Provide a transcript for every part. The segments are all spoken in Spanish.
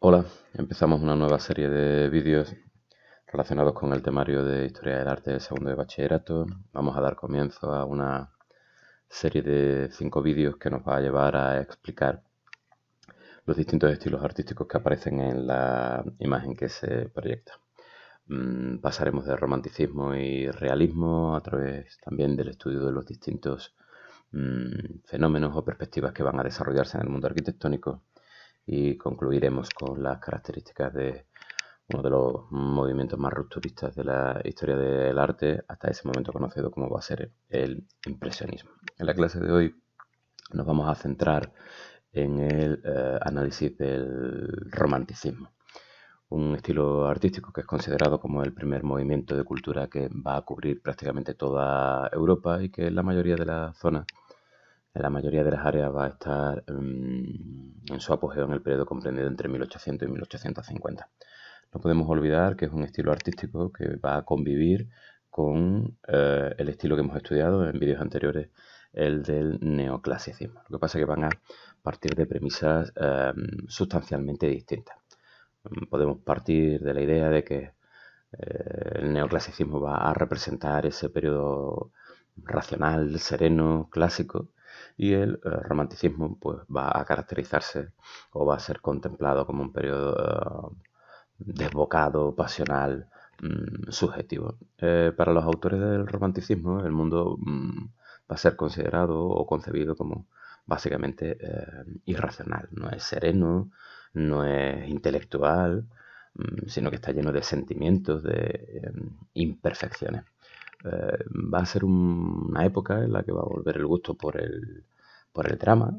Hola, empezamos una nueva serie de vídeos relacionados con el temario de Historia del Arte del segundo de bachillerato. Vamos a dar comienzo a una serie de 5 vídeos que nos va a llevar a explicar los distintos estilos artísticos que aparecen en la imagen que se proyecta. Pasaremos de romanticismo y realismo a través también del estudio de los distintos fenómenos o perspectivas que van a desarrollarse en el mundo arquitectónico y concluiremos con las características de uno de los movimientos más rupturistas de la historia del arte hasta ese momento conocido como va a ser el impresionismo. En la clase de hoy nos vamos a centrar en el análisis del romanticismo, un estilo artístico que es considerado como el primer movimiento de cultura que va a cubrir prácticamente toda Europa y que en la mayoría de las zonas, en la mayoría de las áreas va a estar en su apogeo en el periodo comprendido entre 1800 y 1850. No podemos olvidar que es un estilo artístico que va a convivir con el estilo que hemos estudiado en vídeos anteriores, el del neoclasicismo. Lo que pasa es que van a partir de premisas sustancialmente distintas. Podemos partir de la idea de que el neoclasicismo va a representar ese periodo racional, sereno, clásico, y el romanticismo pues, va a caracterizarse o va a ser contemplado como un periodo desbocado, pasional, subjetivo. Para los autores del romanticismo, el mundo va a ser considerado o concebido como básicamente irracional. No es sereno, no es intelectual, sino que está lleno de sentimientos, de imperfecciones. Va a ser una época en la que va a volver el gusto por el drama,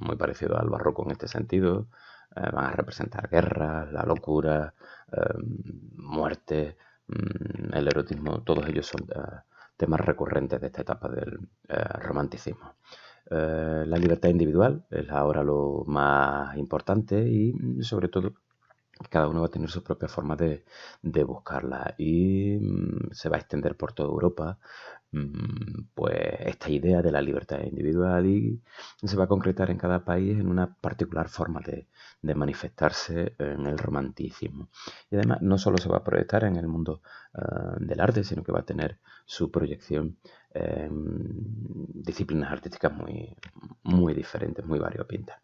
muy parecido al barroco en este sentido. Van a representar guerras, la locura, muerte, el erotismo. Todos ellos son temas recurrentes de esta etapa del romanticismo. La libertad individual es ahora lo más importante y sobre todo cada uno va a tener su propia forma de buscarla y se va a extender por toda Europa pues esta idea de la libertad individual y se va a concretar en cada país en una particular forma de manifestarse en el romanticismo. Y además no solo se va a proyectar en el mundo del arte, sino que va a tener su proyección en disciplinas artísticas muy, muy diferentes, muy variopintas.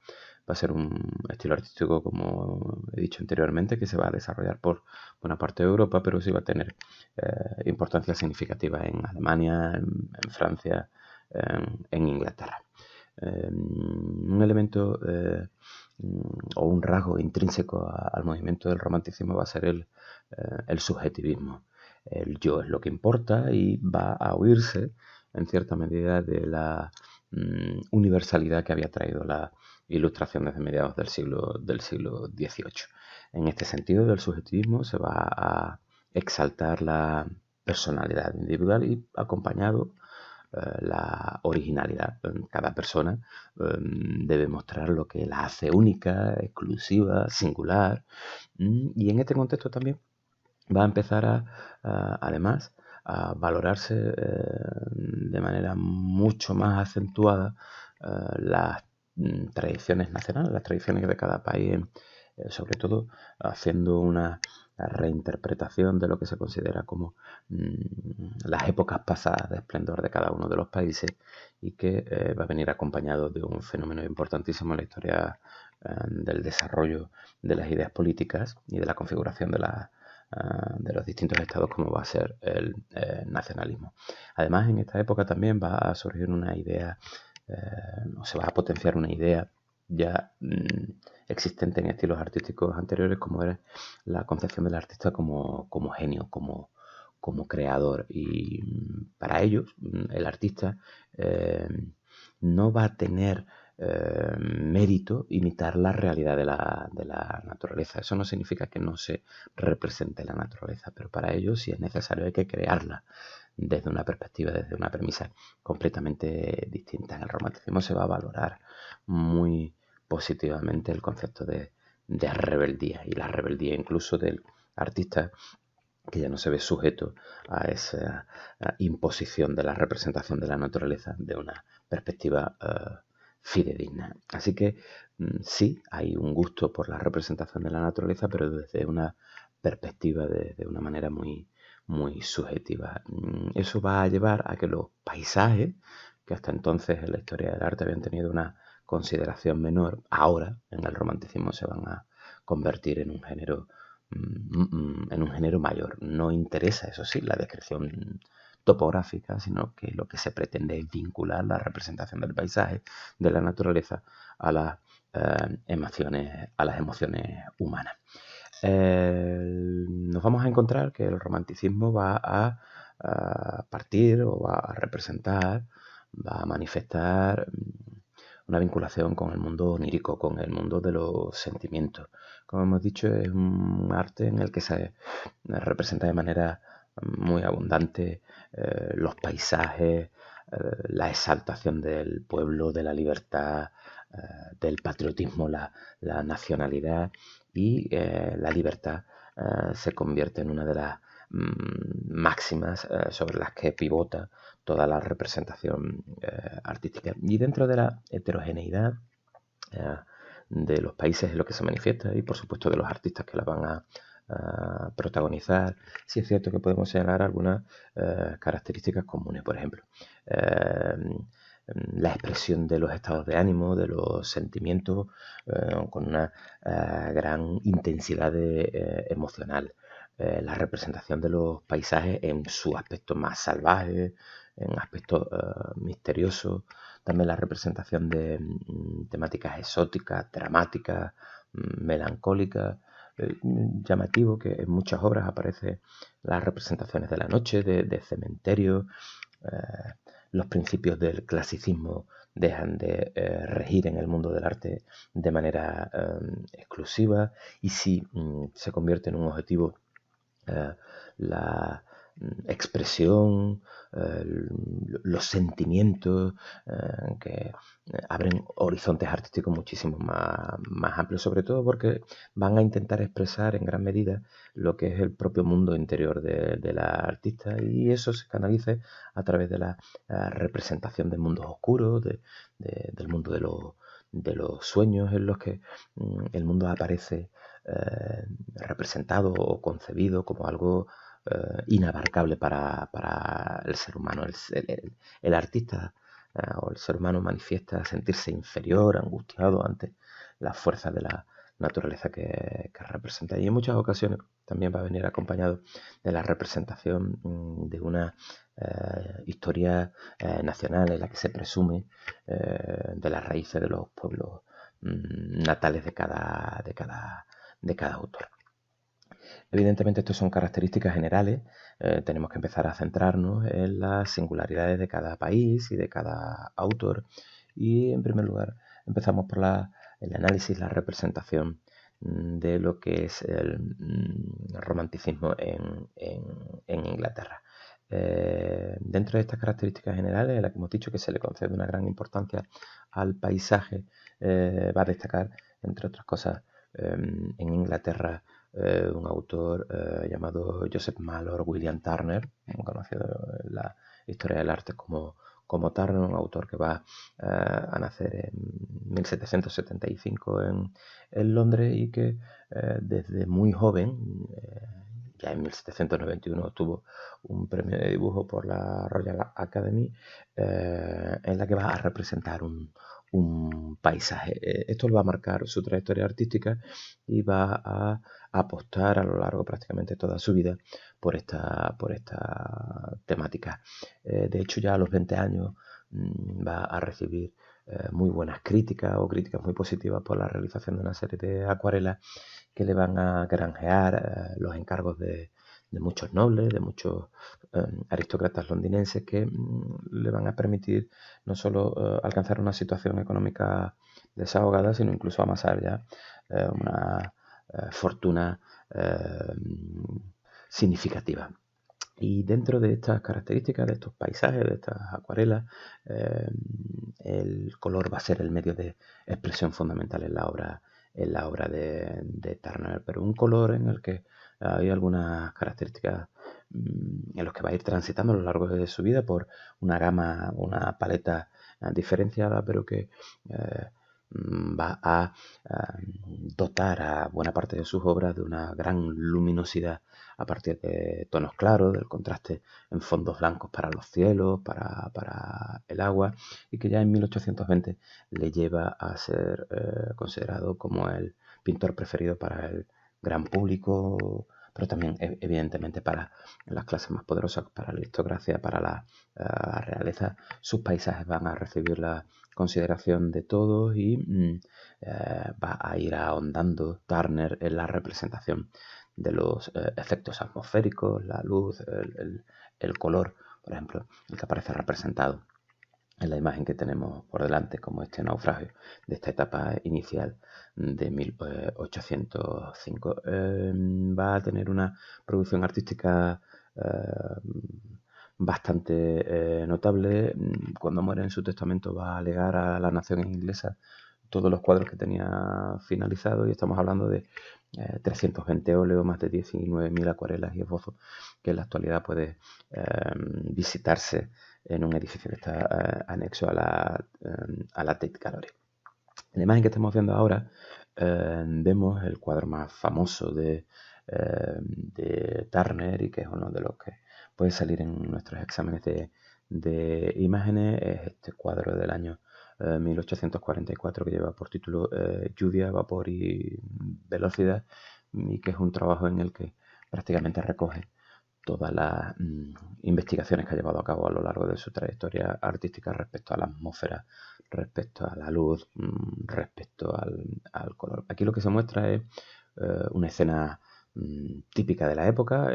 Va a ser un estilo artístico, como he dicho anteriormente, que se va a desarrollar por buena parte de Europa, pero sí va a tener importancia significativa en Alemania, en Francia, en Inglaterra. Un elemento o un rasgo intrínseco al movimiento del romanticismo va a ser el subjetivismo. El yo es lo que importa y va a huirse en cierta medida de la universalidad que había traído la ilustración desde mediados del siglo XVIII. En este sentido del subjetivismo se va a exaltar la personalidad individual y acompañado la originalidad. Cada persona debe mostrar lo que la hace única, exclusiva, singular. Y en este contexto también va a empezar además, a valorarse de manera mucho más acentuada las tradiciones nacionales, las tradiciones de cada país, sobre todo haciendo una reinterpretación de lo que se considera como las épocas pasadas de esplendor de cada uno de los países y que va a venir acompañado de un fenómeno importantísimo en la historia del desarrollo de las ideas políticas y de la configuración de los distintos estados como va a ser el nacionalismo. Además, en esta época también va a surgir una idea, o se va a potenciar una idea ya existente en estilos artísticos anteriores, como era la concepción del artista como genio, como creador. Y para ellos, el artista no va a tener mérito imitar la realidad de la naturaleza. Eso no significa que no se represente la naturaleza, pero para ello, si es necesario, hay que crearla desde una perspectiva, desde una premisa completamente distinta. En el romanticismo se va a valorar muy positivamente el concepto de rebeldía y la rebeldía incluso del artista, que ya no se ve sujeto a esa imposición de la representación de la naturaleza de una perspectiva fidedigna. Así que sí, hay un gusto por la representación de la naturaleza, pero desde una perspectiva, de una manera muy, muy subjetiva. Eso va a llevar a que los paisajes, que hasta entonces en la historia del arte habían tenido una consideración menor, ahora en el romanticismo se van a convertir en un género mayor. No interesa, eso sí, la descripción topográfica, sino que lo que se pretende es vincular la representación del paisaje, de la naturaleza, a las emociones humanas. Nos vamos a encontrar que el romanticismo va a partir o va a representar, va a manifestar una vinculación con el mundo onírico, con el mundo de los sentimientos. Como hemos dicho, es un arte en el que se representa de manera muy abundante los paisajes, la exaltación del pueblo, de la libertad, del patriotismo, la nacionalidad y la libertad se convierte en una de las máximas sobre las que pivota toda la representación artística. Y dentro de la heterogeneidad de los países en los que se manifiesta y por supuesto de los artistas que la van a protagonizar, sí es cierto que podemos señalar algunas características comunes. Por ejemplo, la expresión de los estados de ánimo, de los sentimientos, con una gran intensidad emocional. La representación de los paisajes en su aspecto más salvaje, en aspectos misteriosos. También la representación de temáticas exóticas, dramáticas, melancólicas. Llamativo que en muchas obras aparecen las representaciones de la noche, de cementerios. Los principios del clasicismo dejan de regir en el mundo del arte de manera exclusiva y sí se convierte en un objetivo la expresión, los sentimientos que abren horizontes artísticos muchísimo más amplios, sobre todo porque van a intentar expresar en gran medida lo que es el propio mundo interior de la artista y eso se canaliza a través de la representación de mundos oscuros, del mundo de los sueños en los que el mundo aparece representado o concebido como algo inabarcable para el ser humano. El artista o el ser humano manifiesta sentirse inferior, angustiado ante las fuerzas de la naturaleza que representa. Y en muchas ocasiones también va a venir acompañado de la representación de una historia nacional en la que se presume de las raíces de los pueblos natales de cada autor. Evidentemente, estas son características generales. Tenemos que empezar a centrarnos en las singularidades de cada país y de cada autor. Y, en primer lugar, empezamos por el análisis, la representación de lo que es el romanticismo en Inglaterra. Dentro de estas características generales, en las que hemos dicho que se le concede una gran importancia al paisaje, va a destacar, entre otras cosas, en Inglaterra, un autor llamado Joseph Mallory William Turner, conocido en la historia del arte como Turner, un autor que va a nacer en 1775 en Londres y que desde muy joven, ya en 1791 obtuvo un premio de dibujo por la Royal Academy, en la que va a representar un paisaje. Esto lo va a marcar su trayectoria artística y va a apostar a lo largo prácticamente toda su vida por esta temática. De hecho, ya a los 20 años va a recibir muy buenas críticas o críticas muy positivas por la realización de una serie de acuarelas que le van a granjear los encargos de muchos nobles, de muchos aristócratas londinenses que le van a permitir no solo alcanzar una situación económica desahogada, sino incluso amasar ya una fortuna significativa. Y dentro de estas características, de estos paisajes, de estas acuarelas, el color va a ser el medio de expresión fundamental en la obra de Turner, pero un color en el que hay algunas características en los que va a ir transitando a lo largo de su vida por una gama, una paleta diferenciada, pero que va a dotar a buena parte de sus obras de una gran luminosidad a partir de tonos claros, del contraste en fondos blancos para los cielos, para el agua, y que ya en 1820 le lleva a ser considerado como el pintor preferido para el gran público, pero también evidentemente para las clases más poderosas, para la aristocracia, para la realeza. Sus paisajes van a recibir la consideración de todos y va a ir ahondando Turner en la representación de los efectos atmosféricos, la luz, el color, por ejemplo, el que aparece representado en la imagen que tenemos por delante como este naufragio de esta etapa inicial de 1805. Va a tener una producción artística bastante notable. Cuando muere en su testamento va a alegar a la nación inglesa todos los cuadros que tenía finalizados, y estamos hablando de 320 óleos, más de 19.000 acuarelas y esbozos, que en la actualidad puede visitarse en un edificio que está anexo a la Tate Gallery. En la imagen que estamos viendo ahora vemos el cuadro más famoso de Turner, y que es uno de los que puede salir en nuestros exámenes de imágenes. Es este cuadro del año 1844 que lleva por título Lluvia, Vapor y Velocidad, y que es un trabajo en el que prácticamente recoge todas las investigaciones que ha llevado a cabo a lo largo de su trayectoria artística respecto a la atmósfera, respecto a la luz, respecto al color. Aquí lo que se muestra es una escena típica de la época.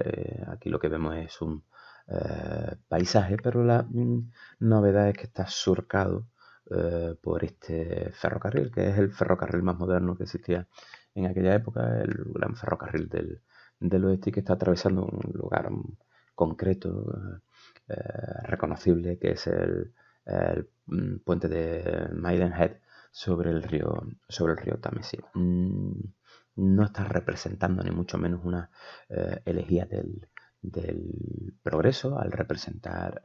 Aquí lo que vemos es un paisaje, pero la novedad es que está surcado por este ferrocarril, que es el ferrocarril más moderno que existía en aquella época, el gran ferrocarril del oeste, y que está atravesando un lugar concreto, reconocible, que es el puente de Maidenhead sobre el río Támesis. No está representando ni mucho menos una elegía del progreso al representar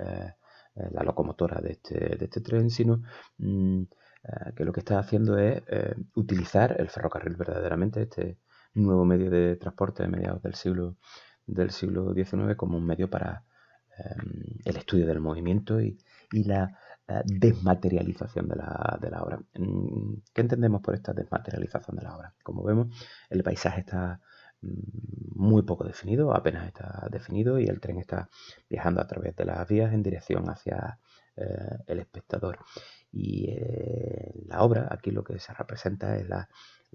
la locomotora de este tren, sino que lo que está haciendo es utilizar el ferrocarril verdaderamente, este nuevo medio de transporte de mediados del siglo XIX, como un medio para el estudio del movimiento y la desmaterialización de la obra. ¿Qué entendemos por esta desmaterialización de la obra? Como vemos, el paisaje está muy poco definido, apenas está definido, y el tren está viajando a través de las vías en dirección hacia el espectador. Y la obra, aquí lo que se representa es la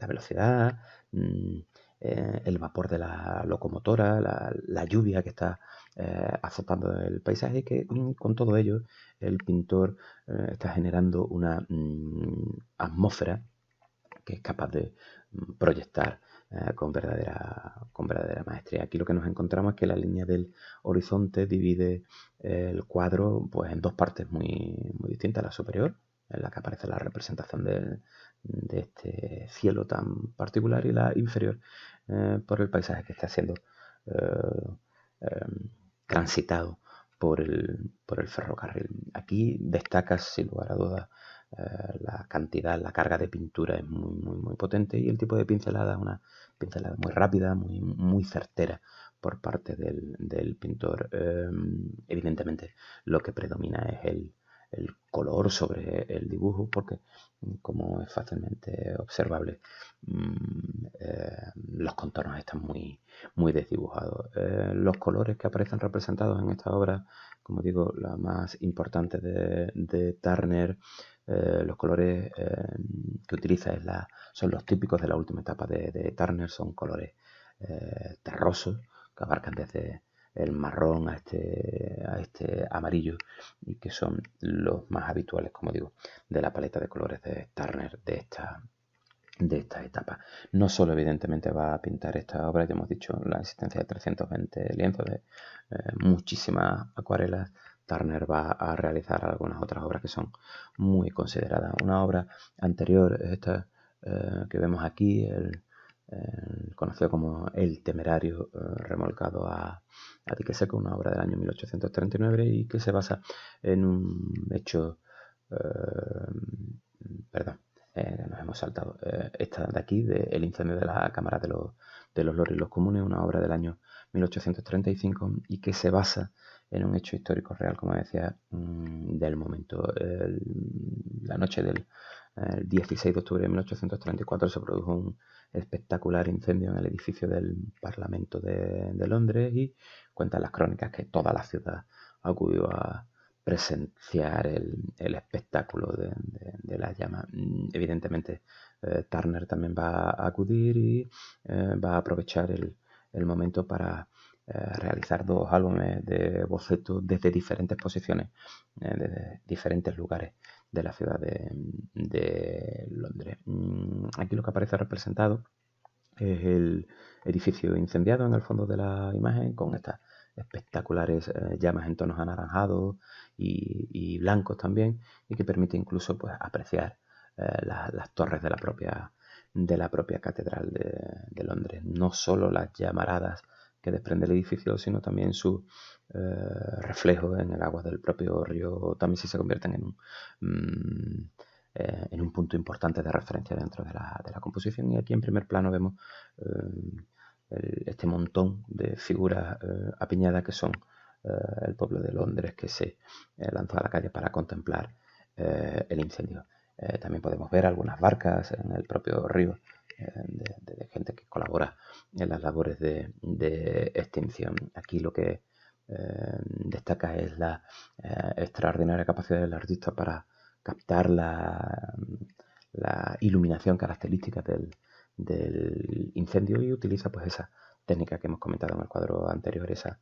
velocidad, el vapor de la locomotora, la lluvia que está azotando el paisaje, que con todo ello el pintor está generando una atmósfera que es capaz de proyectar con verdadera maestría. Aquí lo que nos encontramos es que la línea del horizonte divide el cuadro pues en dos partes muy distintas. La superior, en la que aparece la representación de este cielo tan particular, y la inferior por el paisaje que está siendo transitado por el ferrocarril. Aquí destaca, sin lugar a dudas, la cantidad, la carga de pintura es muy potente, y el tipo de pincelada es una pincelada muy rápida, muy certera por parte del pintor. Evidentemente lo que predomina es el color sobre el dibujo, porque como es fácilmente observable, los contornos están muy desdibujados. Los colores que aparecen representados en esta obra, como digo, la más importante de Turner, los colores que utiliza son los típicos de la última etapa de Turner. Son colores terrosos que abarcan desde el marrón a este amarillo, y que son los más habituales, como digo, de la paleta de colores de Turner de esta etapa. No solo evidentemente va a pintar esta obra, ya hemos dicho la existencia de 320 lienzos, de muchísimas acuarelas. Turner va a realizar algunas otras obras que son muy consideradas. Una obra anterior es esta que vemos aquí, el conocido como El Temerario, remolcado a dique seco, una obra del año 1839, y que se basa en un hecho perdón, nos hemos saltado. Esta de aquí, de El incendio de la Cámara de los Lores y los Comunes, una obra del año 1835 y que se basa en un hecho histórico real, como decía, del momento. La noche del 16 de octubre de 1834 se produjo un espectacular incendio en el edificio del Parlamento de Londres y cuentan las crónicas que toda la ciudad acudió a presenciar el espectáculo de las llamas. Evidentemente, Turner también va a acudir y va a aprovechar el momento para realizar 2 álbumes de bocetos desde diferentes posiciones, desde diferentes lugares de la ciudad de Londres. Aquí lo que aparece representado es el edificio incendiado en el fondo de la imagen con estas espectaculares llamas en tonos anaranjados y blancos también, y que permite incluso pues apreciar las torres de la propia catedral de Londres. No solo las llamaradas que desprende el edificio, sino también su reflejo en el agua del propio río Támesis se convierten en un punto importante de referencia dentro de la composición. Y aquí en primer plano vemos este montón de figuras apiñadas que son el pueblo de Londres que se lanzó a la calle para contemplar el incendio. También podemos ver algunas barcas en el propio río de gente que colabora en las labores de extinción. Aquí lo que destaca es la extraordinaria capacidad del artista para captar la iluminación característica del incendio y utiliza pues esa técnica que hemos comentado en el cuadro anterior, esa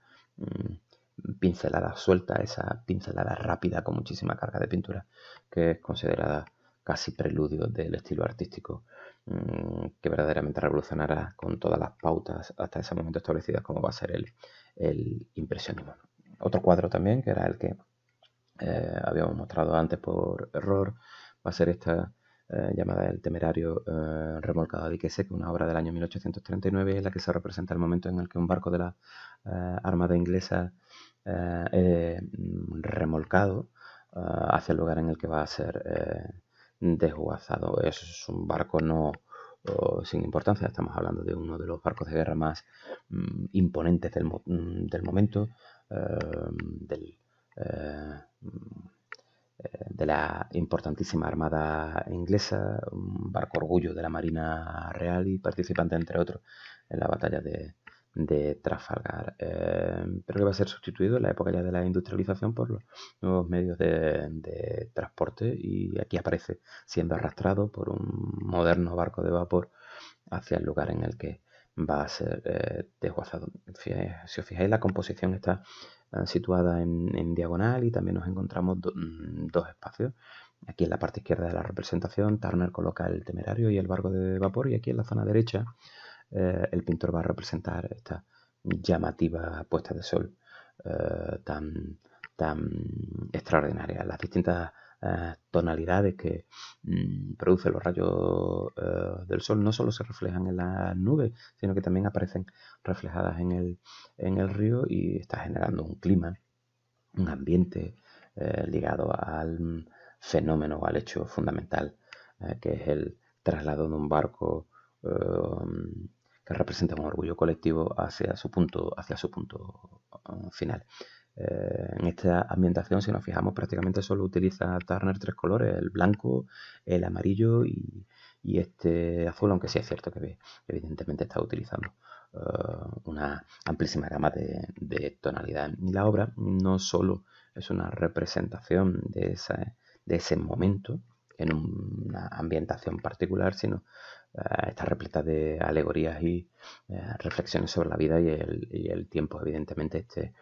pincelada suelta, esa pincelada rápida con muchísima carga de pintura, que es considerada casi preludio del estilo artístico que verdaderamente revolucionará con todas las pautas hasta ese momento establecidas como va a ser el impresionismo. Otro cuadro también, que era el que habíamos mostrado antes por error, va a ser esta llamada El Temerario remolcado a dique seco, una obra del año 1839 en la que se representa el momento en el que un barco de la Armada inglesa remolcado hacia el lugar en el que va a ser desguazado. Es un barco no sin importancia, estamos hablando de uno de los barcos de guerra más imponentes del momento, de la importantísima Armada inglesa, un barco orgullo de la Marina Real y participante, entre otros, en la batalla de Trafalgar, pero que va a ser sustituido en la época ya de la industrialización por los nuevos medios de transporte, y aquí aparece siendo arrastrado por un moderno barco de vapor hacia el lugar en el que va a ser desguazado. Si os fijáis, la composición está situada en diagonal y también nos encontramos dos espacios. Aquí en la parte izquierda de la representación, Turner coloca el Temerario y el barco de vapor, y aquí en la zona derecha el pintor va a representar esta llamativa puesta de sol tan extraordinaria. Las distintas tonalidades que producen los rayos del sol no solo se reflejan en las nubes, sino que también aparecen reflejadas en el río, y está generando un clima, un ambiente ligado al fenómeno o al hecho fundamental que es el traslado de un barco que representa un orgullo colectivo hacia su punto final. En esta ambientación, si nos fijamos, prácticamente solo utiliza Turner 3 colores: el blanco, el amarillo y este azul, aunque sí es cierto que evidentemente está utilizando una amplísima gama de tonalidades. Y la obra no solo es una representación de ese momento en una ambientación particular, sino está repleta de alegorías y reflexiones sobre la vida y el tiempo. Evidentemente, este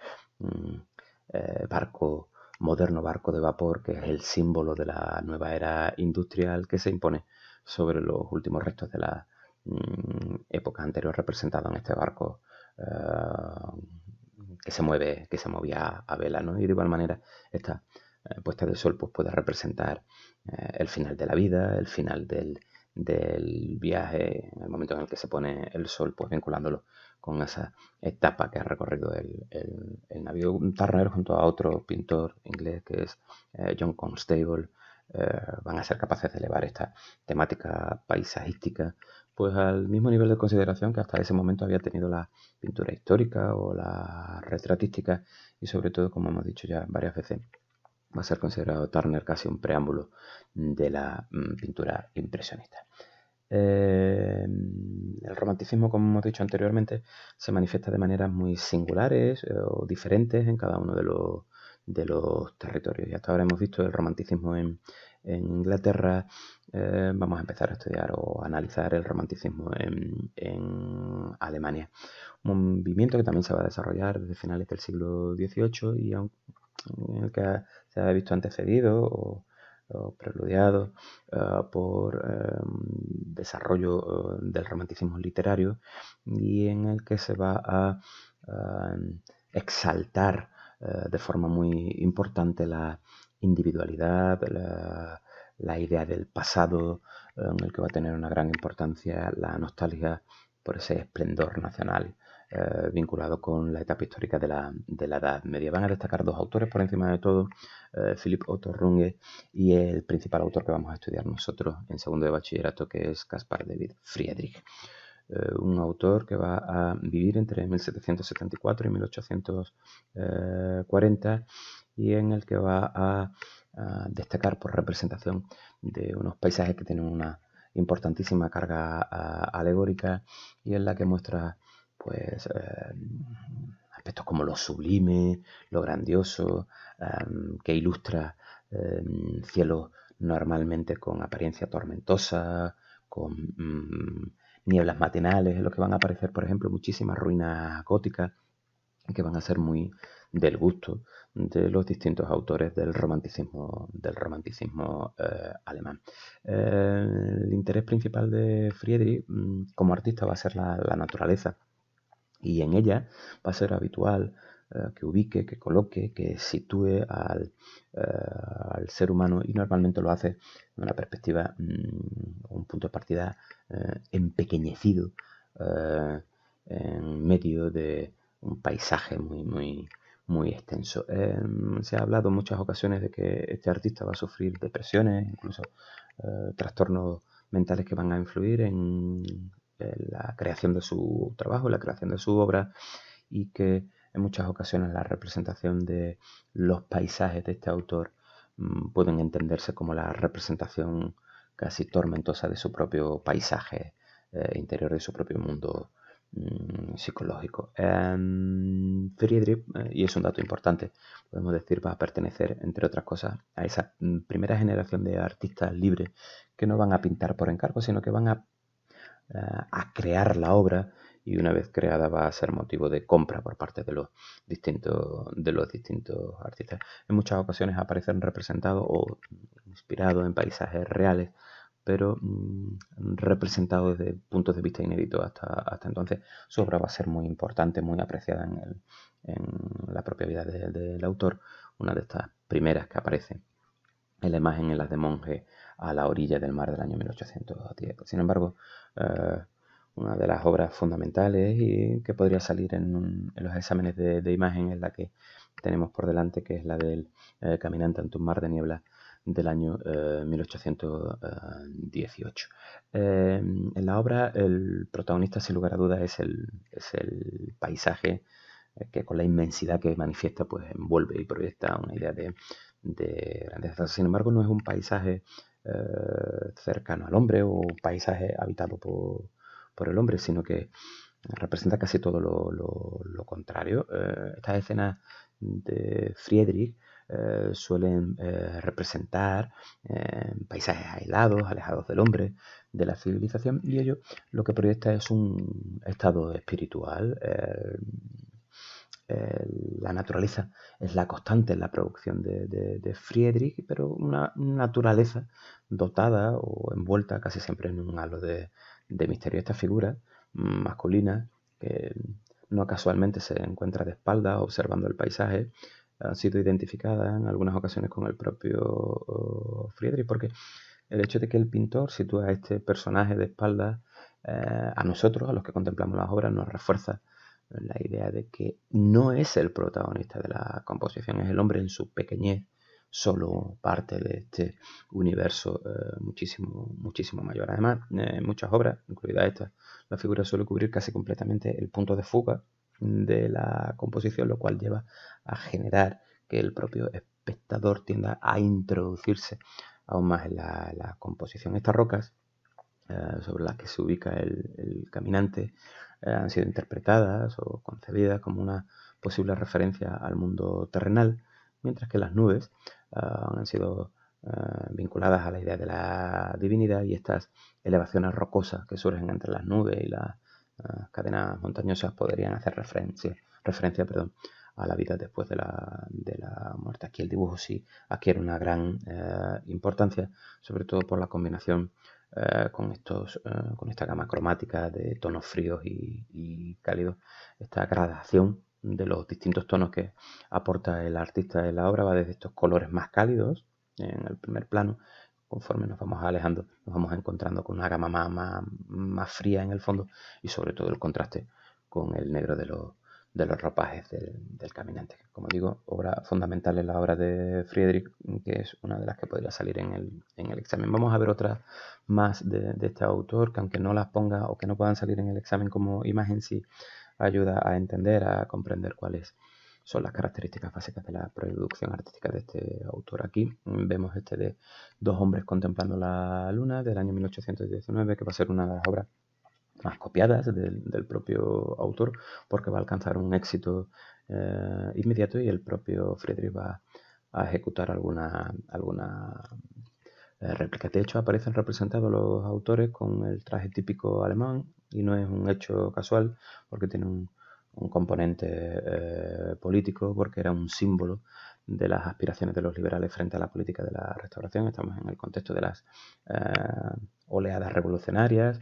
moderno barco de vapor, que es el símbolo de la nueva era industrial que se impone sobre los últimos restos de la época anterior, representado en este barco que se movía a vela, ¿no? Y de igual manera esta puesta de sol pues puede representar el final de la vida, el final del viaje, en el momento en el que se pone el sol, pues vinculándolo con esa etapa que ha recorrido el navío. Turner, junto a otro pintor inglés que es John Constable, van a ser capaces de elevar esta temática paisajística pues al mismo nivel de consideración que hasta ese momento había tenido la pintura histórica o la retratística, y sobre todo, como hemos dicho ya varias veces, va a ser considerado Turner casi un preámbulo de la pintura impresionista. El romanticismo, como hemos dicho anteriormente, se manifiesta de maneras muy singulares o diferentes en cada uno de los territorios. Y hasta ahora hemos visto el romanticismo en Inglaterra. Vamos a empezar a estudiar o analizar el romanticismo en Alemania. Un movimiento que también se va a desarrollar desde finales del siglo XVIII y en el que se ha visto antecedido o preludiado por desarrollo del romanticismo literario, y en el que se va a exaltar de forma muy importante la individualidad, la idea del pasado, en el que va a tener una gran importancia la nostalgia por ese esplendor nacional vinculado con la etapa histórica de la Edad Media. Van a destacar dos autores por encima de todo, Philipp Otto Runge y el principal autor que vamos a estudiar nosotros en segundo de bachillerato, que es Caspar David Friedrich. Un autor que va a vivir entre 1774 y 1840 y en el que va a destacar por representación de unos paisajes que tienen una importantísima carga alegórica, y en la que muestra pues aspectos como lo sublime, lo grandioso, que ilustra cielos normalmente con apariencia tormentosa, con nieblas matinales, en lo que van a aparecer, por ejemplo, muchísimas ruinas góticas que van a ser muy del gusto de los distintos autores del romanticismo alemán. El interés principal de Friedrich como artista va a ser la naturaleza, y en ella va a ser habitual que ubique, que coloque, que sitúe al ser humano, y normalmente lo hace en una perspectiva, un punto de partida empequeñecido en medio de un paisaje muy extenso. Se ha hablado en muchas ocasiones de que este artista va a sufrir depresiones, incluso trastornos mentales que van a influir en la creación de su trabajo, la creación de su obra, y que en muchas ocasiones la representación de los paisajes de este autor pueden entenderse como la representación casi tormentosa de su propio paisaje interior, de su propio mundo psicológico. Friedrich, y es un dato importante, podemos decir, va a pertenecer, entre otras cosas, a esa primera generación de artistas libres que no van a pintar por encargo, sino que van a crear la obra, y una vez creada va a ser motivo de compra por parte de los distintos artistas. En muchas ocasiones aparecen representados o inspirados en paisajes reales, pero representados desde puntos de vista inéditos hasta entonces. Su obra va a ser muy importante, muy apreciada en la propia vida del autor. Una de estas primeras que aparece en la imagen en las de monje a la orilla del mar del año 1810. Sin embargo, una de las obras fundamentales y que podría salir en los exámenes de imagen es la que tenemos por delante, que es la del Caminante ante un mar de niebla del año 1818. En la obra el protagonista, sin lugar a dudas, es el paisaje que con la inmensidad que manifiesta pues envuelve y proyecta una idea de grandeza. Sin embargo, no es un paisaje cercano al hombre o un paisaje habitado por el hombre, sino que representa casi todo lo contrario. Estas escenas de Friedrich suelen representar paisajes aislados, alejados del hombre, de la civilización, y ello lo que proyecta es un estado espiritual. La naturaleza es la constante en la producción de Friedrich, pero una naturaleza dotada o envuelta casi siempre en un halo de misterio. Esta figura masculina, que no casualmente se encuentra de espaldas observando el paisaje, ha sido identificada en algunas ocasiones con el propio Friedrich, porque el hecho de que el pintor sitúa a este personaje de espaldas a nosotros, a los que contemplamos las obras, nos refuerza la idea de que no es el protagonista de la composición, es el hombre en su pequeñez, solo parte de este universo muchísimo mayor. Además, en muchas obras, incluida esta, la figura suele cubrir casi completamente el punto de fuga de la composición, lo cual lleva a generar que el propio espectador tienda a introducirse aún más en la composición. Estas rocas sobre las que se ubica el caminante han sido interpretadas o concebidas como una posible referencia al mundo terrenal, mientras que las nubes han sido vinculadas a la idea de la divinidad, y estas elevaciones rocosas que surgen entre las nubes y las cadenas montañosas podrían hacer referencia a la vida después de la muerte. Aquí el dibujo sí adquiere una gran importancia, sobre todo por la combinación con esta gama cromática de tonos fríos y cálidos. Esta gradación de los distintos tonos que aporta el artista en la obra va desde estos colores más cálidos en el primer plano. Conforme nos vamos alejando, nos vamos encontrando con una gama más fría en el fondo, y sobre todo el contraste con el negro de los ropajes del caminante. Como digo, obra fundamental en la obra de Friedrich, que es una de las que podría salir en el examen. Vamos a ver otras más de este autor, que aunque no las ponga o que no puedan salir en el examen como imagen, sí ayuda a entender, a comprender cuáles son las características básicas de la producción artística de este autor. Aquí vemos este de Dos hombres contemplando la luna, del año 1819, que va a ser una de las obras más copiadas del propio autor, porque va a alcanzar un éxito inmediato, y el propio Friedrich va a ejecutar alguna réplica. De hecho, aparecen representados los autores con el traje típico alemán, y no es un hecho casual, porque tiene un componente político, porque era un símbolo de las aspiraciones de los liberales frente a la política de la Restauración. Estamos en el contexto de las oleadas revolucionarias.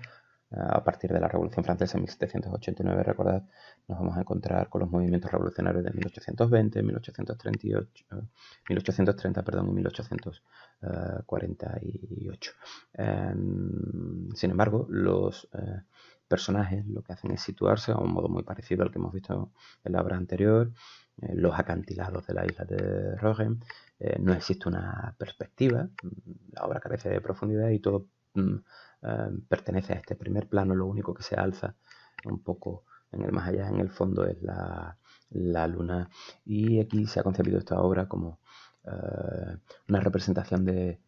A partir de la Revolución Francesa en 1789, recordad, nos vamos a encontrar con los movimientos revolucionarios de 1820, 1838, 1830 y 1848. Sin embargo, los personajes lo que hacen es situarse a un modo muy parecido al que hemos visto en la obra anterior, los acantilados de la isla de Roggen. No existe una perspectiva, la obra carece de profundidad, y todo pertenece a este primer plano. Lo único que se alza un poco en el más allá, en el fondo, es la luna, y aquí se ha concebido esta obra como una representación de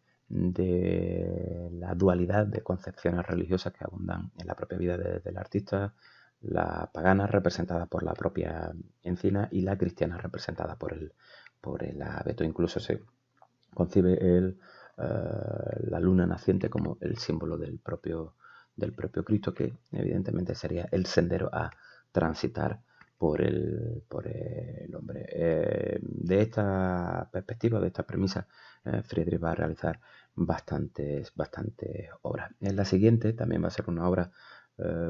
la dualidad de concepciones religiosas que abundan en la propia vida del artista: la pagana, representada por la propia encina, y la cristiana, representada por el abeto. Incluso se concibe la luna naciente como el símbolo del propio Cristo, que evidentemente sería el sendero a transitar por el hombre. De esta perspectiva, de esta premisa, Friedrich va a realizar bastantes obras. En la siguiente también va a ser una obra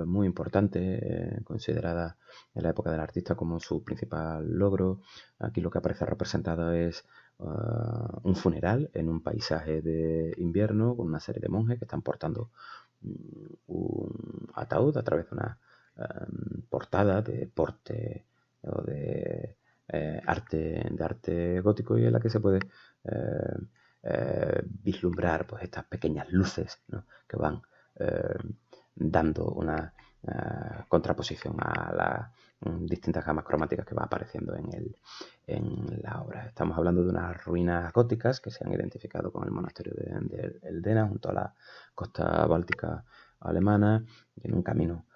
muy importante, considerada en la época del artista como su principal logro. Aquí lo que aparece representado es un funeral en un paisaje de invierno, con una serie de monjes que están portando un ataúd a través de una portada de porte o de arte gótico, y en la que se puede vislumbrar pues estas pequeñas luces, ¿no?, que van dando una contraposición a las distintas gamas cromáticas que va apareciendo en la obra. Estamos hablando de unas ruinas góticas que se han identificado con el monasterio de Eldena, junto a la costa báltica alemana, en un camino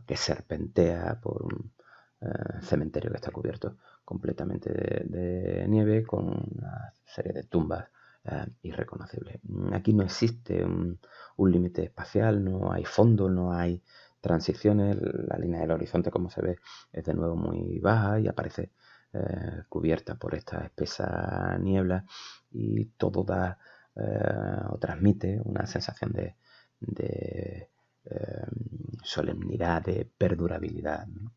que serpentea por un cementerio que está cubierto completamente de nieve, con una serie de tumbas irreconocibles. Aquí no existe un límite espacial, no hay fondo, no hay transiciones. La línea del horizonte, como se ve, es de nuevo muy baja y aparece cubierta por esta espesa niebla, y todo da o transmite una sensación de solemnidad, de perdurabilidad, ¿no?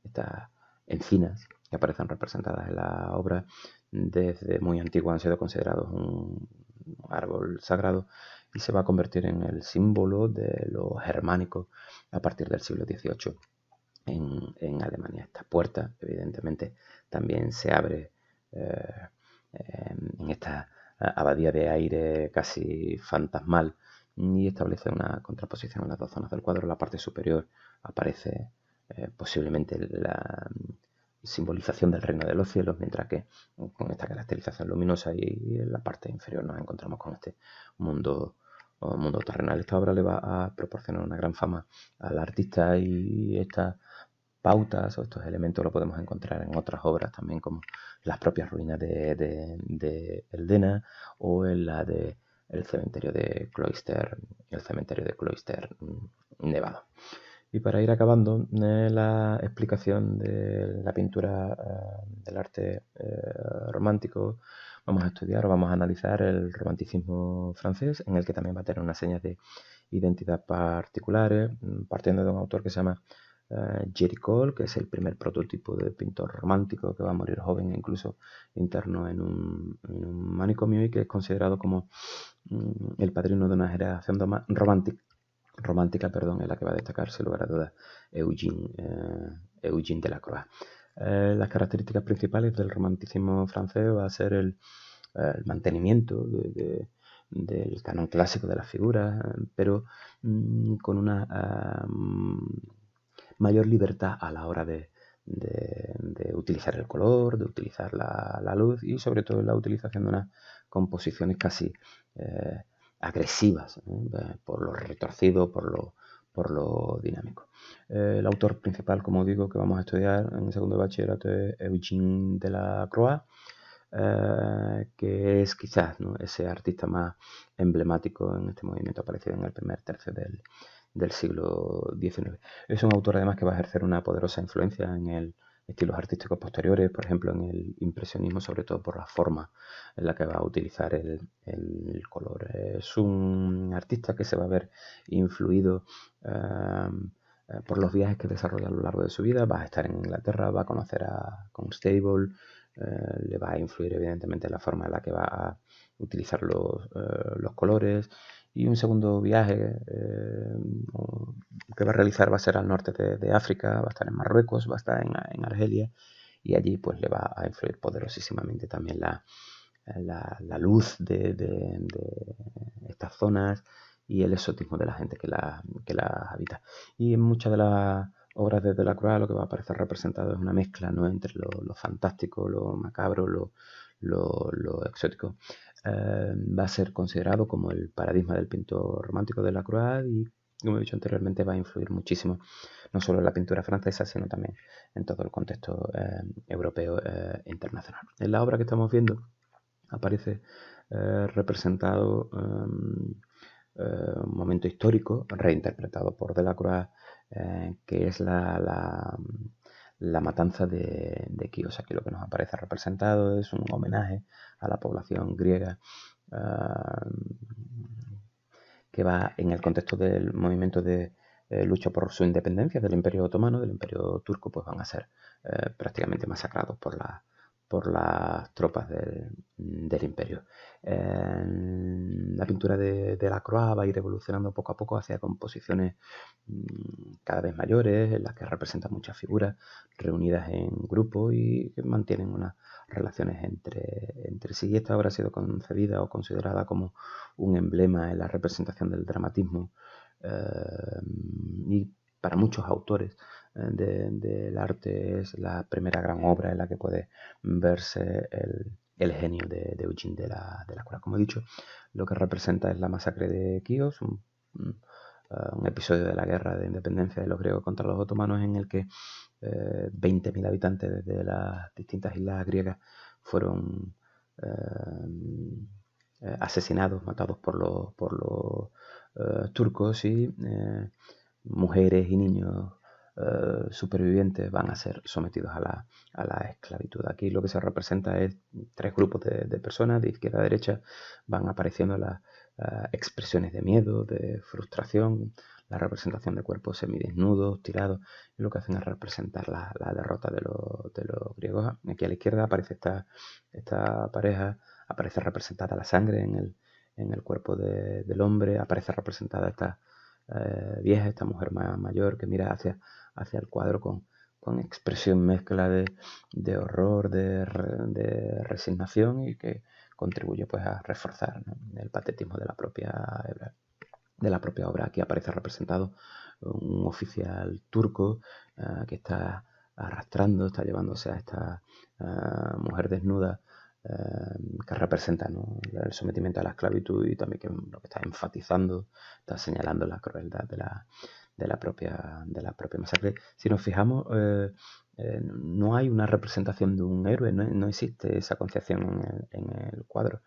Estas encinas que aparecen representadas en la obra, desde muy antiguo han sido considerados un árbol sagrado, y se va a convertir en el símbolo de los germánicos a partir del siglo XVIII en Alemania. Esta puerta, evidentemente, también se abre en esta abadía de aire casi fantasmal, y establece una contraposición en las dos zonas del cuadro. En la parte superior aparece posiblemente la simbolización del reino de los cielos, mientras que con esta caracterización luminosa, y en la parte inferior nos encontramos con este mundo terrenal. Esta obra le va a proporcionar una gran fama al artista, y estas pautas o estos elementos lo podemos encontrar en otras obras también, como las propias ruinas de Eldena, o en la de el cementerio de Cloister, Nevado. Y para ir acabando la explicación de la pintura del arte romántico, vamos a estudiar o vamos a analizar el romanticismo francés, en el que también va a tener unas señas de identidad particulares, partiendo de un autor que se llama Géricault, que es el primer prototipo de pintor romántico, que va a morir joven, incluso interno en un manicomio, y que es considerado como el padrino de una generación romántica, en la que va a destacar, sin lugar a dudas, Eugène Delacroix. Las características principales del romanticismo francés va a ser el mantenimiento del canon clásico de las figuras, pero con una mayor libertad a la hora de utilizar el color, de utilizar la luz, y sobre todo la utilización de unas composiciones casi agresivas, por lo retorcido, por lo dinámico. El autor principal, como digo, que vamos a estudiar en el segundo de bachillerato es Eugène Delacroix, que es quizás, ¿no?, ese artista más emblemático en este movimiento, aparecido en el primer tercio del siglo XIX. Es un autor además que va a ejercer una poderosa influencia en estilos artísticos posteriores, por ejemplo en el impresionismo, sobre todo por la forma en la que va a utilizar el color. Es un artista que se va a ver influido por los viajes que desarrolla a lo largo de su vida. Va a estar en Inglaterra, va a conocer a Constable, le va a influir evidentemente la forma en la que va a utilizar los colores. Y un segundo viaje que va a realizar va a ser al norte de África, va a estar en Marruecos, va a estar en Argelia, y allí pues le va a influir poderosísimamente también la luz de estas zonas, y el exotismo de la gente que la habita. Y en muchas de las obras de Delacroix lo que va a aparecer representado es una mezcla, ¿no?, entre lo fantástico, lo macabro, lo exótico. Va a ser considerado como el paradigma del pintor romántico de Delacroix, y, como he dicho anteriormente, va a influir muchísimo no solo en la pintura francesa, sino también en todo el contexto europeo e internacional. En la obra que estamos viendo aparece representado un momento histórico reinterpretado por Delacroix, que es la matanza de Quíos. Aquí lo que nos aparece representado es un homenaje a la población griega, que va en el contexto del movimiento de lucha por su independencia del Imperio Otomano, del Imperio Turco. Pues van a ser prácticamente masacrados por las tropas del imperio. La pintura de Delacroix va a ir evolucionando poco a poco hacia composiciones cada vez mayores, en las que representan muchas figuras reunidas en grupo y que mantienen unas relaciones entre sí. Esta obra ha sido concebida o considerada como un emblema en la representación del dramatismo, y para muchos autores del arte es la primera gran obra en la que puede verse el genio de Eugène Delacroix. Como he dicho, lo que representa es la masacre de Quíos, un episodio de la guerra de independencia de los griegos contra los otomanos, en el que 20.000 habitantes de las distintas islas griegas fueron asesinados, matados por los turcos, y mujeres y niños supervivientes van a ser sometidos a la esclavitud. Aquí lo que se representa es tres grupos de personas, de izquierda a derecha. Van apareciendo las expresiones de miedo, de frustración, la representación de cuerpos semidesnudos, tirados, y lo que hacen es representar la derrota de los griegos. Aquí a la izquierda aparece esta pareja, aparece representada la sangre en el cuerpo del hombre, aparece representada esta vieja, esta mujer mayor, que mira hacia el cuadro con expresión mezcla de horror, de resignación, y que contribuye pues a reforzar, ¿no?, el patetismo de la propia obra. Aquí aparece representado un oficial turco que está arrastrando, está llevándose a esta mujer desnuda, que representa, ¿no?, el sometimiento a la esclavitud, y también que lo que está enfatizando, está señalando la crueldad de la propia masacre. Si nos fijamos, no hay una representación de un héroe, no existe esa concepción en el cuadro.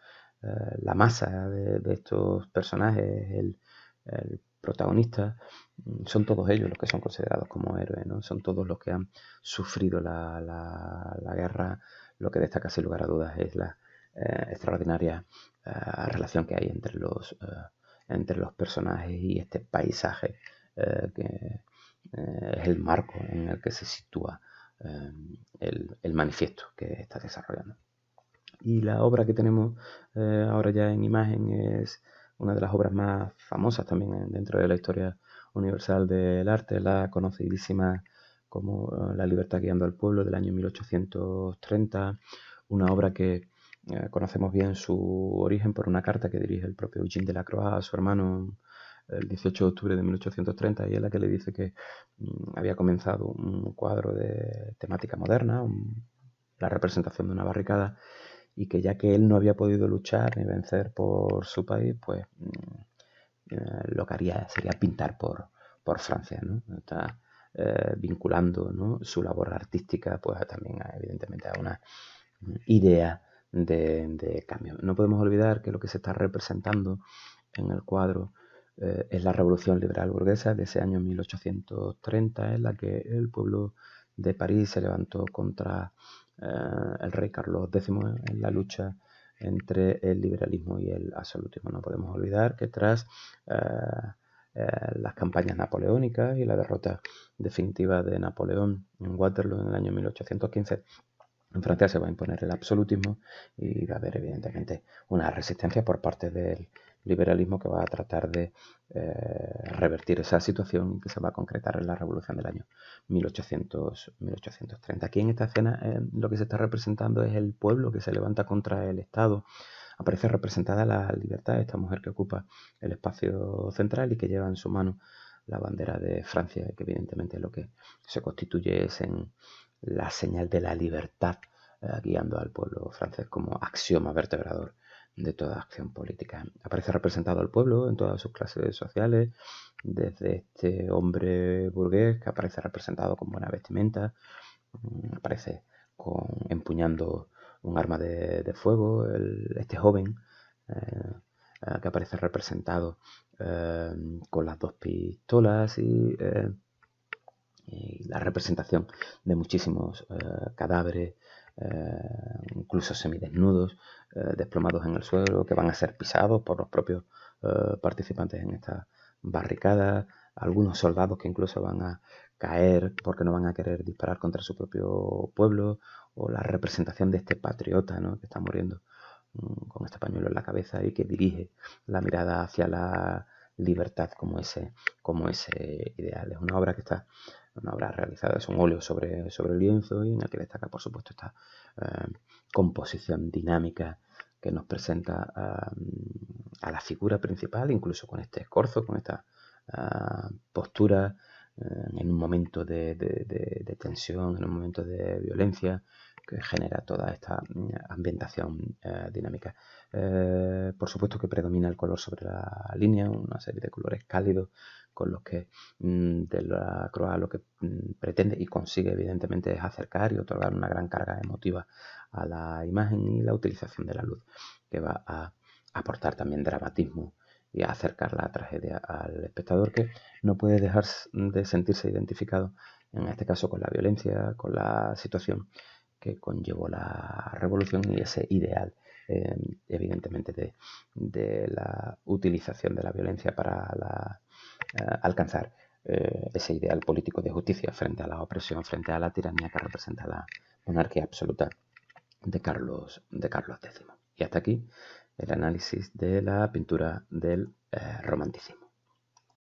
La masa de estos personajes, el protagonista, son todos ellos los que son considerados como héroes, ¿no? Son todos los que han sufrido la guerra. Lo que destaca sin lugar a dudas es la extraordinaria relación que hay entre los personajes y este paisaje que es el marco en el que se sitúa el manifiesto que está desarrollando. Y la obra que tenemos ahora ya en imagen es una de las obras más famosas también dentro de la historia universal del arte, la conocidísima como La libertad guiando al pueblo, del año 1830, una obra que conocemos bien su origen por una carta que dirige el propio Eugene Delacroix a su hermano el 18 de octubre de 1830, y en la que le dice que había comenzado un cuadro de temática moderna, la representación de una barricada, y que ya que él no había podido luchar ni vencer por su país, pues lo que haría sería pintar por Francia, ¿no? Está vinculando, ¿no?, su labor artística pues también evidentemente a una idea de cambio. No podemos olvidar que lo que se está representando en el cuadro es la revolución liberal burguesa de ese año 1830, en la que el pueblo de París se levantó contra el rey Carlos X en la lucha entre el liberalismo y el absolutismo. No podemos olvidar que tras las campañas napoleónicas y la derrota definitiva de Napoleón en Waterloo en el año 1815, en Francia se va a imponer el absolutismo, y va a haber evidentemente una resistencia por parte del liberalismo que va a tratar de revertir esa situación, y que se va a concretar en la revolución del año 1830. Aquí en esta escena lo que se está representando es el pueblo que se levanta contra el Estado. Aparece representada la libertad, esta mujer que ocupa el espacio central y que lleva en su mano la bandera de Francia, que evidentemente lo que se constituye es en la señal de la libertad, guiando al pueblo francés como axioma vertebrador de toda acción política. Aparece representado al pueblo en todas sus clases sociales, desde este hombre burgués que aparece representado con buena vestimenta, aparece empuñando un arma de fuego, este joven que aparece representado con las 2 pistolas, y la representación de muchísimos cadáveres, incluso semidesnudos, desplomados en el suelo, que van a ser pisados por los propios participantes en esta barricada, algunos soldados que incluso van a caer porque no van a querer disparar contra su propio pueblo, o la representación de este patriota, ¿no?, que está muriendo con este pañuelo en la cabeza y que dirige la mirada hacia la libertad como ese ideal. Es una obra realizada, es un óleo sobre lienzo, y en el que destaca, por supuesto, esta composición dinámica que nos presenta a la figura principal, incluso con este escorzo, con esta postura en un momento de tensión, en un momento de violencia, que genera toda esta ambientación dinámica. Por supuesto que predomina el color sobre la línea, una serie de colores cálidos con los que Delacroix lo que pretende y consigue evidentemente es acercar y otorgar una gran carga emotiva a la imagen, y la utilización de la luz, que va a aportar también dramatismo y a acercar la tragedia al espectador, que no puede dejar de sentirse identificado, en este caso con la violencia, con la situación que conllevó la revolución, y ese ideal evidentemente de la utilización de la violencia para alcanzar ese ideal político de justicia frente a la opresión, frente a la tiranía que representa la monarquía absoluta de Carlos X. Y hasta aquí el análisis de la pintura del romanticismo.